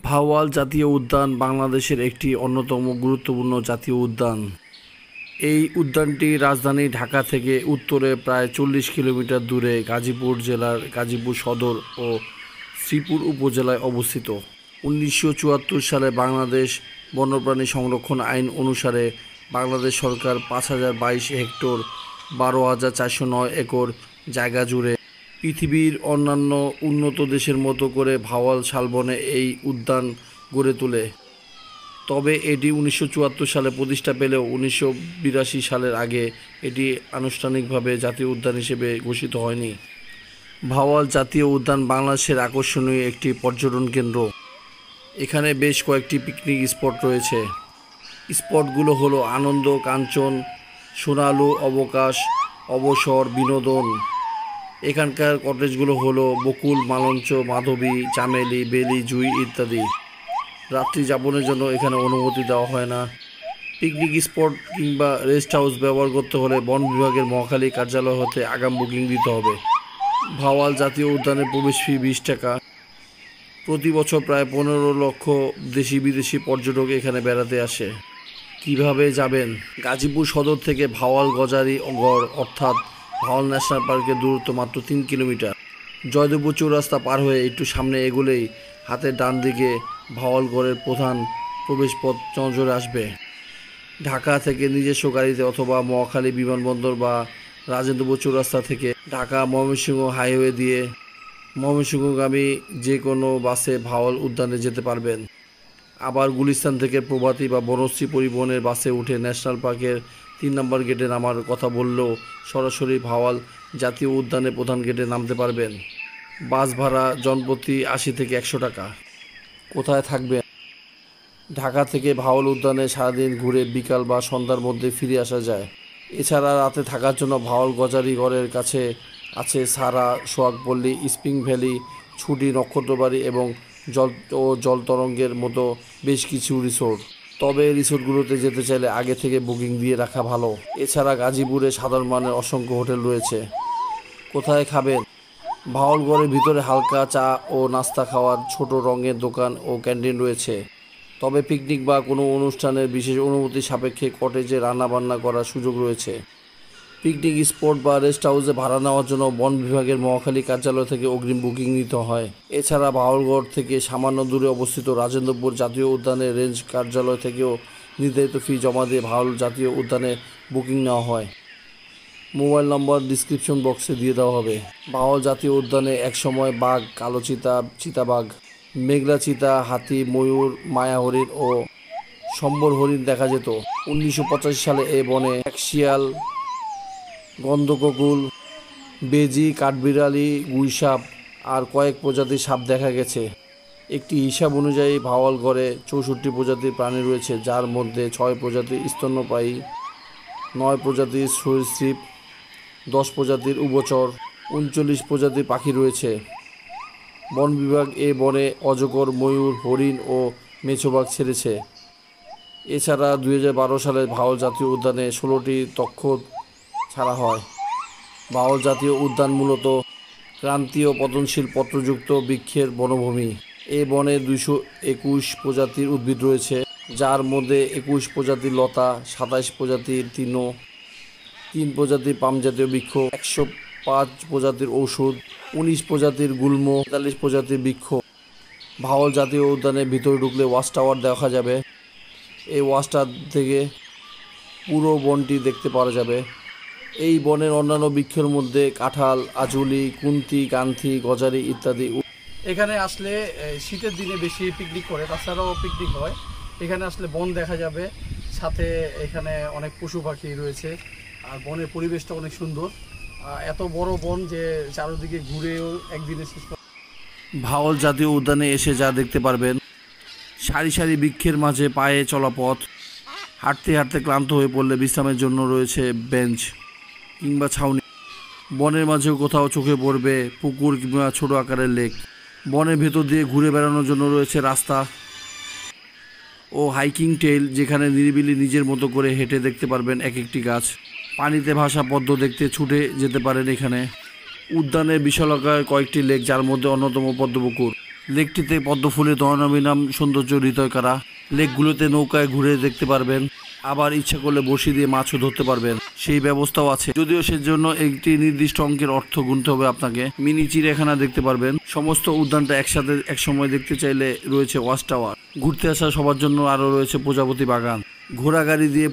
ভাওয়াল জাতীয় উদ্যান বাংলাদেশের একটি অন্যতম গুরুত্বপূর্ণ জাতীয় উদ্যান। এই উদ্যানটি রাজধানী ঢাকা থেকে উত্তরে প্রায় 40 কিলোমিটার দূরে গাজীপুর জেলার গাজীপুর সদর ও শ্রীপুর উপজেলায় অবস্থিত। 1974 সালে বাংলাদেশ বন্যপ্রাণী সংরক্ষণ আইন অনুসারে বাংলাদেশ সরকার 5022 হেক্টর 12,409 একর জায়গা জুড়ে পৃথিবীর অন্যান্য উন্নত দেশের মতো করে ভাওয়াল শালবনে এই উদ্যান গড়ে তোলে। তবে এটি 1974 সালে প্রতিষ্ঠা পেলেও 1982 সালের আগে এটি আনুষ্ঠানিকভাবে জাতীয় উদ্যান হিসেবে ঘোষিত হয়নি। ভাওয়াল জাতীয় উদ্যান বাংলাদেশের আকর্ষণীয় একটি পর্যটন কেন্দ্র। এখানে বেশ কয়েকটি পিকনিক স্পট রয়েছে। স্পটগুলো হলো আনন্দ, কাঞ্চন, সোনালু, অবকাশ, অবসর, বিনোদন। এখানকার কটেজগুলো হলো বকুল, মালঞ্চ, মাধবী, চামেলি, বেলি, জুই ইত্যাদি। রাত্রি যাপনের জন্য এখানে অনুমতি দেওয়া হয় না। পিকনিক স্পট কিংবা রেস্ট হাউস ব্যবহার করতে হলে বন বিভাগের মহাখালী কার্যালয় হতে আগাম বুকিং দিতে হবে। ভাওয়াল জাতীয় উদ্যানের প্রবেশ ফি 20 টাকা। প্রতি বছর প্রায় 15 লক্ষ দেশি বিদেশি পর্যটক এখানে বেড়াতে আসে। কিভাবে যাবেন? গাজীপুর সদর থেকে ভাওয়াল গজারি গড় অর্থাৎ ভাওয়াল ন্যাশনাল পার্কের দূরত্ব মাত্র 3 কিলোমিটার। জয়দেবপুর চৌরাস্তা পার হয়ে একটু সামনে এগোলেই হাতের ডান দিকে ভাওয়ালগড়ের প্রধান প্রবেশপথ নজরে আসবে। ঢাকা থেকে নিজস্ব গাড়িতে অথবা মহাখালী বিমানবন্দর বা রাজেন্দ্রপুর চৌরাস্তা থেকে ঢাকা ময়মনসিংহ হাইওয়ে দিয়ে ময়মনসিংহগামী যে কোনো বাসে ভাওয়াল উদ্যানে যেতে পারবেন। আবার গুলিস্তান থেকে প্রভাতী বা বনশ্রী পরিবহনের বাসে উঠে ন্যাশনাল পার্কের 3 নম্বর গেটে নামার কথা বললেও সরাসরি ভাওয়াল জাতীয় উদ্যানে প্রধান গেটে নামতে পারবেন। বাস ভাড়া জনপ্রতি 80 থেকে 100 টাকা। কোথায় থাকবেন? ঢাকা থেকে ভাওয়াল উদ্যানে সারাদিন ঘুরে বিকাল বা সন্ধ্যার মধ্যে ফিরে আসা যায়। এছাড়া রাতে থাকার জন্য ভাওয়াল গজারি গড়ের কাছে আছে সারা, সোহাগপল্লী, স্প্রিং ভ্যালি, ছুটি, নক্ষত্রবাড়ি এবং জলতরঙ্গের মতো বেশ কিছু রিসোর্ট। তবে রিসোর্টগুলোতে যেতে চাইলে আগে থেকে বুকিং দিয়ে রাখা ভালো। এছাড়া গাজীপুরে সাধারণ মানের অসংখ্য হোটেল রয়েছে। কোথায় খাবেন? ভাওয়ালগড়ের ভিতরে হালকা চা ও নাস্তা খাওয়ার ছোট রঙের দোকান ও ক্যান্টিন রয়েছে। তবে পিকনিক বা কোনো অনুষ্ঠানের বিশেষ অনুমতি সাপেক্ষে কটেজে রান্নাবান্না করার সুযোগ রয়েছে। পিকনিক স্পট বা রেস্ট হাউসে ভাড়া নেওয়ার জন্য বন বিভাগের মহাখালী কার্যালয় থেকে অগ্রিম বুকিং নিতে হয়। এছাড়া ভাওয়ালগড় থেকে সামান্য দূরে অবস্থিত রাজেন্দ্রপুর জাতীয় উদ্যানের রেঞ্জ কার্যালয় থেকেও নির্ধারিত ফি জমা দিয়ে ভাওয়াল জাতীয় উদ্যানে বুকিং নেওয়া হয়। মোবাইল নম্বর ডিসক্রিপশন বক্সে দিয়ে দেওয়া হবে। ভাওয়াল জাতীয় উদ্যানে একসময় বাঘ, কালো চিতা, চিতাবাঘ, মেঘলা চিতা, হাতি, ময়ূর, মায়া হরিণ ও সম্বর হরিণ দেখা যেত। 1985 সালে এ বনে শিয়াল, গন্ধককুল, বেজি, কাঠবিড়ালি, গুইসাপ আর কয়েক প্রজাতির সাপ দেখা গেছে। একটি হিসাব অনুযায়ী ভাওয়ালগড়ে 64 প্রজাতির প্রাণী রয়েছে, যার মধ্যে 6 প্রজাতির স্তন্যপায়ী, 9 প্রজাতির সরীসৃপ, 10 প্রজাতির উভচর, 39 প্রজাতির পাখি রয়েছে। বন বিভাগ এ বনে অজগর, ময়ূর, হরিণ ও মেছোবাঘ ছেড়েছে। এছাড়া 2012 সালে ভাওয়াল জাতীয় উদ্যানে 16টি তক্ষ ছাড়া হয়। ভাওয়াল জাতীয় উদ্যান মূলত ক্রান্তীয় পতনশীল পত্রযুক্ত বৃক্ষের বনভূমি। এই বনে 221 প্রজাতির উদ্ভিদ রয়েছে, যার মধ্যে 21 প্রজাতির লতা, 27 প্রজাতির তৃণ, 3 প্রজাতির পাম জাতীয় বৃক্ষ, 105 প্রজাতির ঔষধ, 19 প্রজাতির গুল্ম, 43 প্রজাতির বৃক্ষ। ভাওয়াল জাতীয় উদ্যানের ভিতরে ঢুকলে ওয়াচ টাওয়ার দেখা যাবে। এই ওয়াচ টাওয়ার থেকে পুরো বনটি দেখতে পাওয়া যাবে। এই বনের অন্যান্য বৃক্ষের মধ্যে কাঁঠাল, আজুলি, কুন্তি, কান্থি, গজারি ইত্যাদি। এখানে আসলে শীতের দিনে বেশি পিকনিক করে, তাছাড়াও পিকনিক হয়। এখানে আসলে বন দেখা যাবে, সাথে এখানে অনেক পশু পাখি রয়েছে, আর বনের পরিবেশটা অনেক সুন্দর। এত বড় বন যে চারদিকে ঘুরেও একদিনে শেষ করা। ভাওয়াল জাতীয় উদ্যানে এসে যা দেখতে পারবেন: সারি সারি বৃক্ষের মাঝে পায়ে চলা পথ, হাঁটতে হাঁটতে ক্লান্ত হয়ে পড়লে বিশ্রামের জন্য রয়েছে বেঞ্চ কিংবা ছাউনি। বনের মাঝেও কোথাও চোখে পড়বে পুকুর কিংবা ছোট আকারের লেক। বনের ভেতর দিয়ে ঘুরে বেড়ানোর জন্য রয়েছে রাস্তা ও হাইকিং ট্রেইল, যেখানে নিরিবিলি নিজের মতো করে হেঁটে দেখতে পারবেন এক একটি গাছ। পানিতে ভাসা পদ্ম দেখতে ছুটে যেতে পারেন এখানে। উদ্যানের বিশালাকার কয়েকটি লেক, যার মধ্যে অন্যতম পদ্মপুকুর। লেকটিতে পদ্মফুলের নয়নাভিরাম সৌন্দর্য হৃদয় করা। লেকগুলোতে নৌকায় ঘুরে দেখতে পারবেন, আবার ইচ্ছা করলে বড়শি দিয়ে মাছও ধরতে পারবেন, সেই ব্যবস্থাও আছে। যদিও সেজন্য একটি নির্দিষ্ট অঙ্কের অর্থ গুনতে হবে আপনাকে। মিনি চিড়িয়াখানা দেখতে পারবেন। সমস্ত উদ্যানটা একসাথে একসময় দেখতে চাইলে রয়েছে ওয়াচ টাওয়ার। ঘুরতে আসা সবার জন্য আরও রয়েছে প্রজাপতি বাগান। ঘোড়া গাড়ি দিয়ে